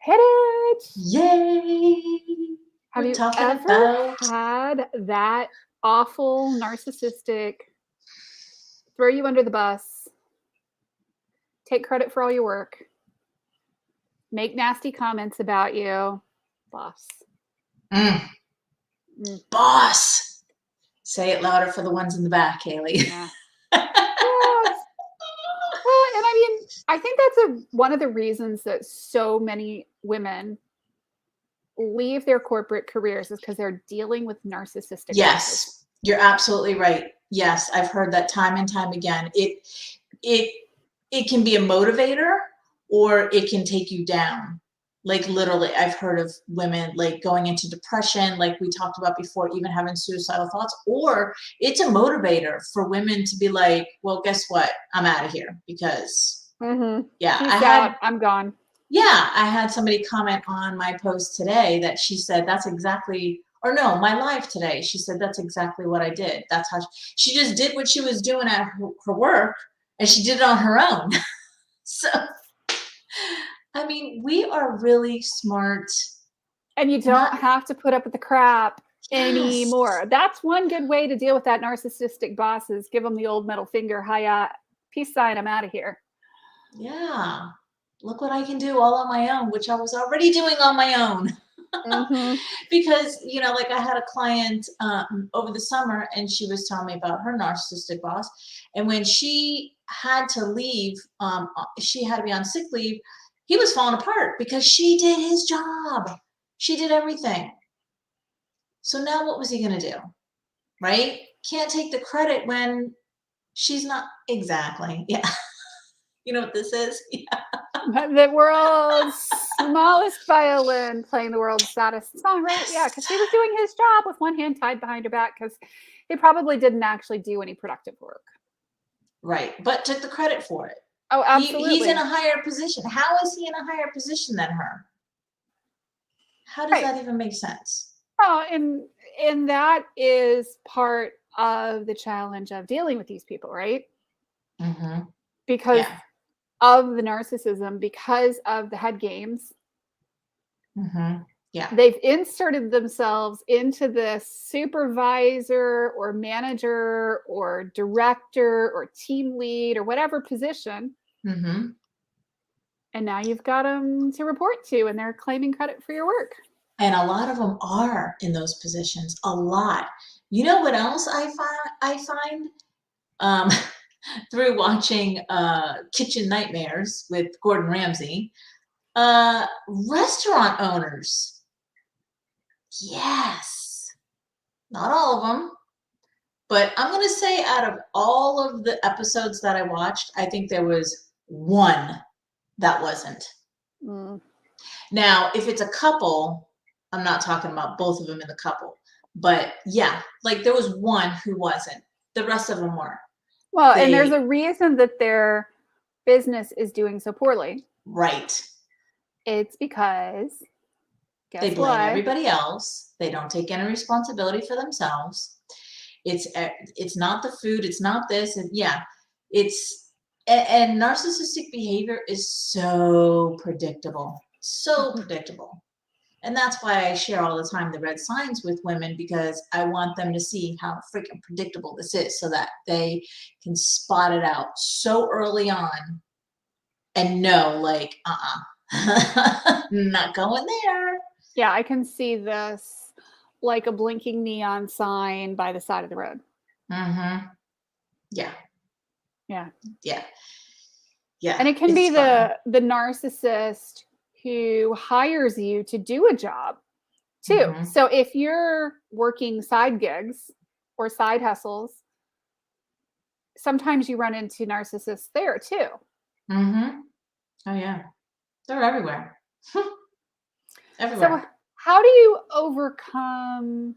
Hit it. Yay. Have We're you talking ever about had that awful narcissistic throw you under the bus, take credit for all your work, make nasty comments about you, boss? Mm. Boss. Say it louder for the ones in the back, Haley. Yeah. Yes. Well, and I mean, I think that's one of the reasons that so many women leave their corporate careers is because they're dealing with narcissistic bosses. Yes, you're absolutely right. Yes, I've heard that time and time again. It can be a motivator or it can take you down. Like literally, I've heard of women like going into depression, like we talked about before, even having suicidal thoughts, or it's a motivator for women to be like, well, guess what? I'm out of here because yeah, Peace out. I'm gone. Yeah, I had somebody comment on my post today that she said that's exactly, or no, my live today. She said that's exactly what I did. That's how she just did what she was doing at her work, and she did it on her own. So, I mean, we are really smart. And you don't have to put up with the crap anymore. Yes. That's one good way to deal with that narcissistic boss is give them the old middle finger. Hiya, peace sign, I'm out of here. Yeah. Look what I can do all on my own, which I was already doing on my own. Because, you know, like I had a client over the summer and she was telling me about her narcissistic boss. And when she had to leave, she had to be on sick leave. He was falling apart because she did his job. She did everything. So now what was he going to do? Right? Can't take the credit when she's not exactly. Yeah. You know what this is? Yeah. The world's smallest violin playing the world's saddest song, right? Yeah, because he was doing his job with one hand tied behind her back because he probably didn't actually do any productive work. Right, but took the credit for it. Oh, absolutely. He's in a higher position. How is he in a higher position than her? How does that even make sense? Oh, and that is part of the challenge of dealing with these people, right? Because of the narcissism, because of the head games. Yeah. They've inserted themselves into this supervisor or manager or director or team lead or whatever position. And now you've got them to report to and they're claiming credit for your work. And a lot of them are in those positions. A lot. You know what else I find through watching Kitchen Nightmares with Gordon Ramsay? Restaurant owners. Yes. Not all of them. But I'm going to say out of all of the episodes that I watched, I think there was one that wasn't. Now, if it's a couple, I'm not talking about both of them in the couple. But yeah, like there was one who wasn't. The rest of them were. Well, and there's a reason that their business is doing so poorly. Right. It's because they blame everybody else. They don't take any responsibility for themselves. It's not the food. It's not this. And yeah, and narcissistic behavior is so predictable. So predictable. And that's why I share all the time the red signs with women, because I want them to see how freaking predictable this is so that they can spot it out so early on and know, like, not going there. Yeah, I can see this like a blinking neon sign by the side of the road. Yeah. Yeah. Yeah. Yeah. And it can be the narcissist who hires you to do a job too. So if you're working side gigs or side hustles, sometimes you run into narcissists there too. Oh yeah. They're everywhere. Everywhere. So how do you overcome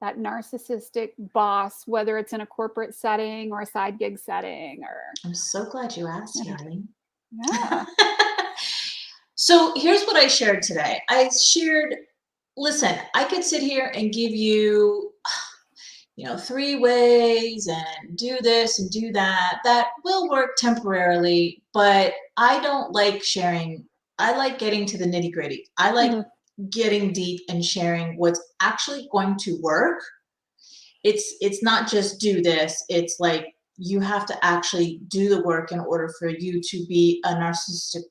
that narcissistic boss, whether it's in a corporate setting or a side gig setting? Or I'm so glad you asked, Haley. Yeah. So here's what I shared today. I shared, listen, I could sit here and give you, 3 ways and do this and do that. That will work temporarily, but I don't like sharing I like getting to the nitty gritty. I like getting deep and sharing what's actually going to work. It's not just do this. It's like you have to actually do the work in order for you to be a narcissistic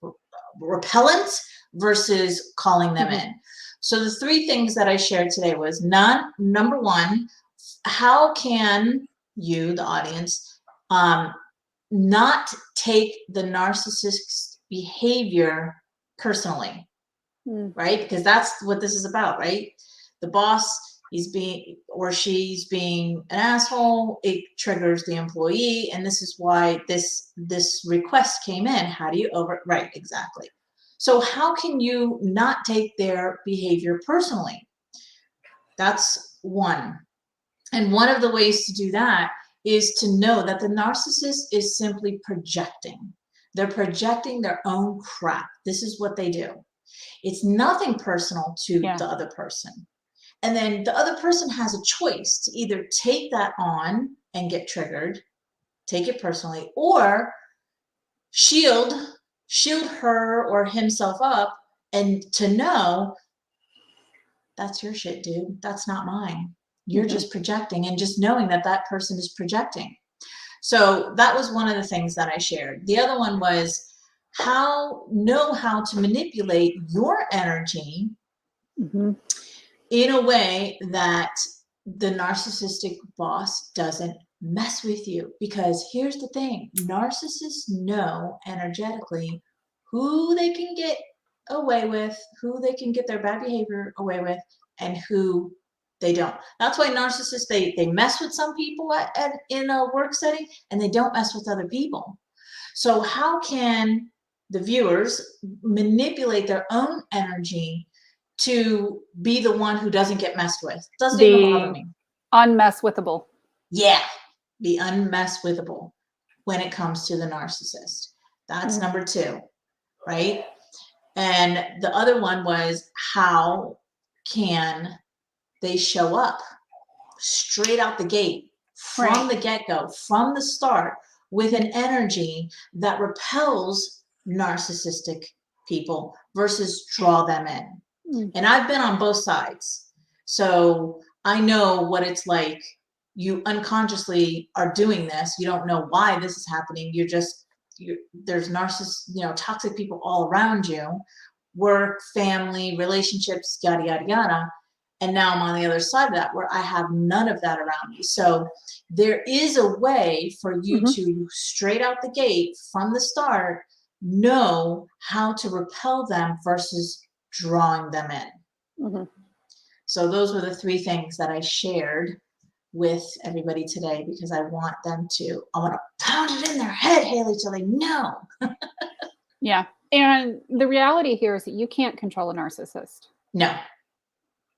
repellent versus calling them in. So the 3 things that I shared today was number 1, how can you, the audience, not take the narcissist's behavior personally, right? Because that's what this is about, right? The boss, he's being or she's being an asshole. It triggers the employee, and this is why this request came in. How do you right? Exactly. So how can you not take their behavior personally? That's one. And one of the ways to do that is to know that the narcissist is simply projecting. They're projecting their own crap. This is what they do. It's nothing personal to the other person. And then the other person has a choice to either take that on and get triggered, take it personally, or shield her or himself up and to know that's your shit, dude. That's not mine. You're just projecting, and just knowing that that person is projecting. So that was one of the things that I shared. The other one was know how to manipulate your energy in a way that the narcissistic boss doesn't mess with you. Because here's the thing, narcissists know energetically who they can get away with, who they can get their bad behavior away with, and who they don't. That's why narcissists, they mess with some people in a work setting, and they don't mess with other people. So how can the viewers manipulate their own energy to be the one who doesn't get messed with? Doesn't even bother me. Unmesswithable. Yeah, be unmesswithable when it comes to the narcissist. That's number 2, right? And the other one was, how can they show up straight out the gate, from the get-go, from the start, with an energy that repels narcissistic people versus draw them in. And I've been on both sides. So I know what it's like. You unconsciously are doing this. You don't know why this is happening. There's toxic people all around you, work, family, relationships, yada, yada, yada. And now I'm on the other side of that, where I have none of that around me. So there is a way for you to, straight out the gate, from the start, know how to repel them versus drawing them in. So those were the 3 things that I shared with everybody today, because I want to pound it in their head, Haley, so they know. Yeah. And the reality here is that you can't control a narcissist. No.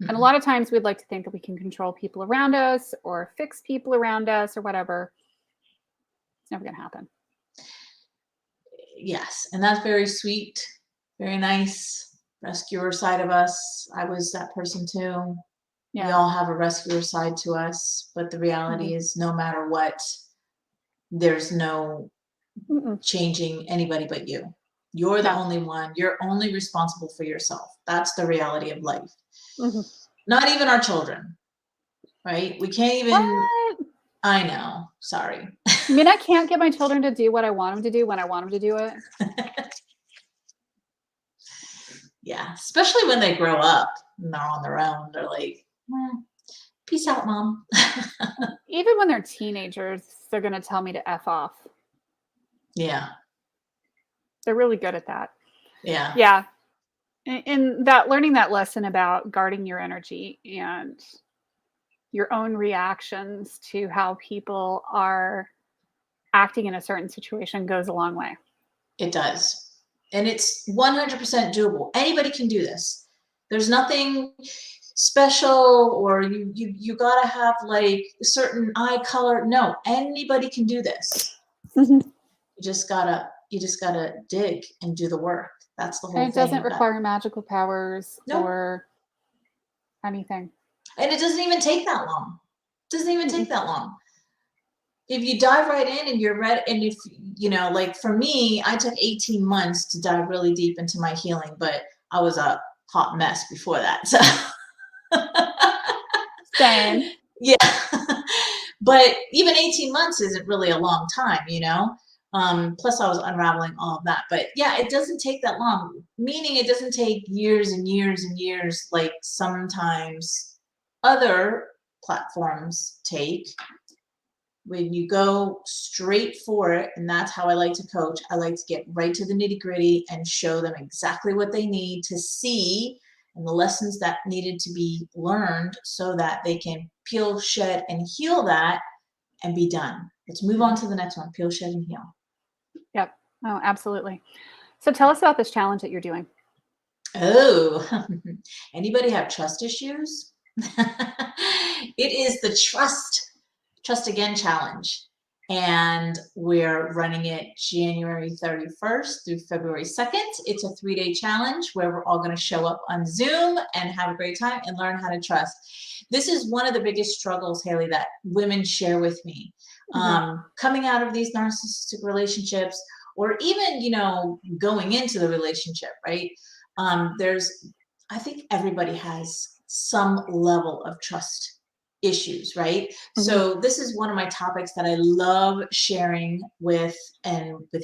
And a lot of times we'd like to think that we can control people around us or fix people around us or whatever. It's never going to happen. Yes. And that's very sweet, very nice. Rescuer side of us. I was that person too. Yeah. We all have a rescuer side to us, but the reality is, no matter what, there's no changing anybody but you. You're the only one. You're only responsible for yourself. That's the reality of life. Not even our children, right? We can't even. What? I know. Sorry. I mean, I can't get my children to do what I want them to do when I want them to do it. Yeah, especially when they grow up and they're on their own. They're like, peace out, Mom. Even when they're teenagers, they're going to tell me to F off. Yeah. They're really good at that. Yeah. Yeah. And that learning that lesson about guarding your energy and your own reactions to how people are acting in a certain situation goes a long way. It does. And it's 100% doable. Anybody can do this. There's nothing special, or you gotta have like a certain eye color. No, anybody can do this. You just gotta dig and do the work. That's the whole thing. And it doesn't require magical powers or anything. And it doesn't even take that long. It doesn't even take that long. if you dive right in and you're ready, and if, you know, like for me, I took 18 months to dive really deep into my healing, but I was a hot mess before that. So Same. yeah. But even 18 months isn't really a long time, you know? Plus I was unraveling all of that. But yeah, it doesn't take that long, meaning it doesn't take years and years and years like sometimes other platforms take. When you go straight for it, and that's how I like to coach, I like to get right to the nitty-gritty and show them exactly what they need to see and the lessons that needed to be learned so that they can peel, shed, and heal that and be done. Let's move on to the next one. Peel, shed, and heal. Yep. Oh, absolutely. So tell us about this challenge that you're doing. Oh, anybody have trust issues? It is the Trust Again challenge. And we're running it January 31st through February 2nd. It's a 3-day challenge where we're all going to show up on Zoom and have a great time and learn how to trust. This is one of the biggest struggles, Haley, that women share with me. Coming out of these narcissistic relationships, or even, you know, going into the relationship, right? I think everybody has some level of trust issues, right? So this is one of my topics that I love sharing with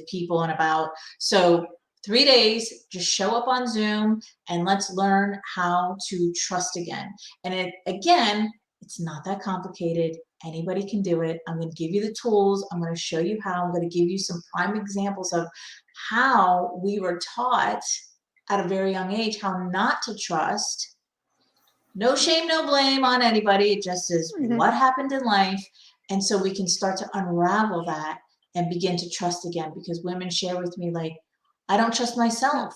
people and about. So 3 days, just show up on Zoom and let's learn how to trust again. And again, it's not that complicated. Anybody can do it. I'm going to give you the tools. I'm going to show you how. I'm going to give you some prime examples of how we were taught at a very young age how not to trust. No shame, no blame on anybody. It just is what happened in life. And so we can start to unravel that and begin to trust again, because women share with me, like, I don't trust myself.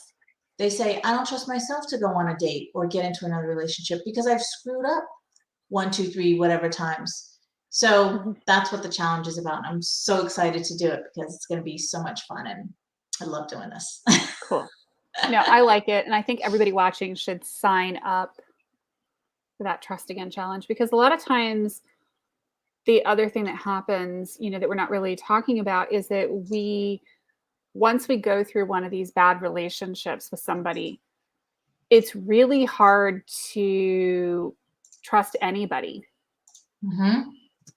They say, I don't trust myself to go on a date or get into another relationship because I've screwed up 1, 2, 3, whatever times. So that's what the challenge is about. I'm so excited to do it because it's going to be so much fun and I love doing this. Cool. No, I like it. And I think everybody watching should sign up for that Trust Again challenge, because a lot of times the other thing that happens, you know, that we're not really talking about is that once we go through one of these bad relationships with somebody, it's really hard to trust anybody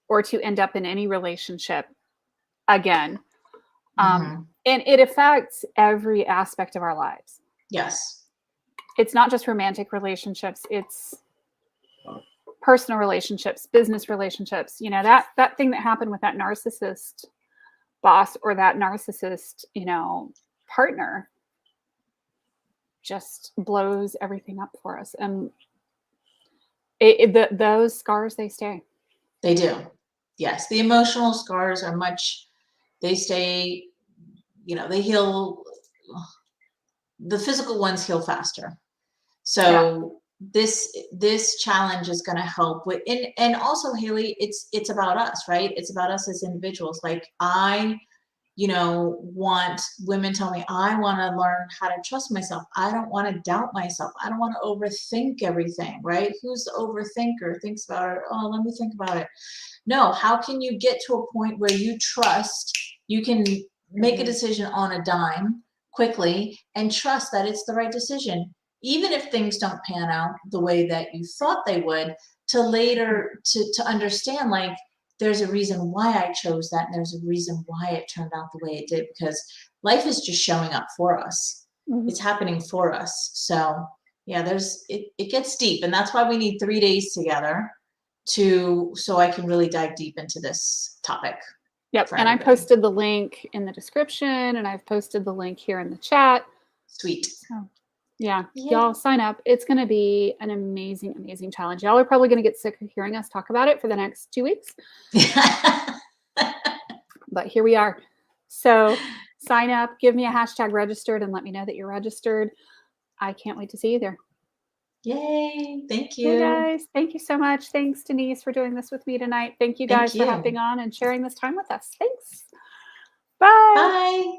or to end up in any relationship again. And it affects every aspect of our lives. Yes. It's not just romantic relationships. It's personal relationships, business relationships. You know, that thing that happened with that narcissist boss or that narcissist, you know, partner just blows everything up for us. And those scars, they stay. They do. Yes. The emotional scars are they stay, you know, they heal. The physical ones heal faster. So this challenge is going to help with, and also, Haley, it's about us, right? It's about us as individuals. Like I, you know, want women tell me, I want to learn how to trust myself. I don't want to doubt myself. I don't want to overthink everything, right? Who's the overthinker? Thinks about it. Oh, let me think about it. No, how can you get to a point where you trust, you can make a decision on a dime quickly and trust that it's the right decision, even if things don't pan out the way that you thought they would, to later to understand, like, there's a reason why I chose that, and there's a reason why it turned out the way it did, because life is just showing up for us. It's happening for us. So yeah, it gets deep, and that's why we need 3 days together so I can really dive deep into this topic. Yep. And I posted the link in the description, and I've posted the link here in the chat. Sweet. So yeah, y'all sign up. It's going to be an amazing, amazing challenge. Y'all are probably going to get sick of hearing us talk about it for the next 2 weeks. But here we are. So sign up, give me a hashtag registered, and let me know that you're registered. I can't wait to see you there. Yay. Thank you. Hey guys, thank you so much. Thanks, Denise, for doing this with me tonight. Thank you guys for hopping on and sharing this time with us. Thanks. Bye. Bye.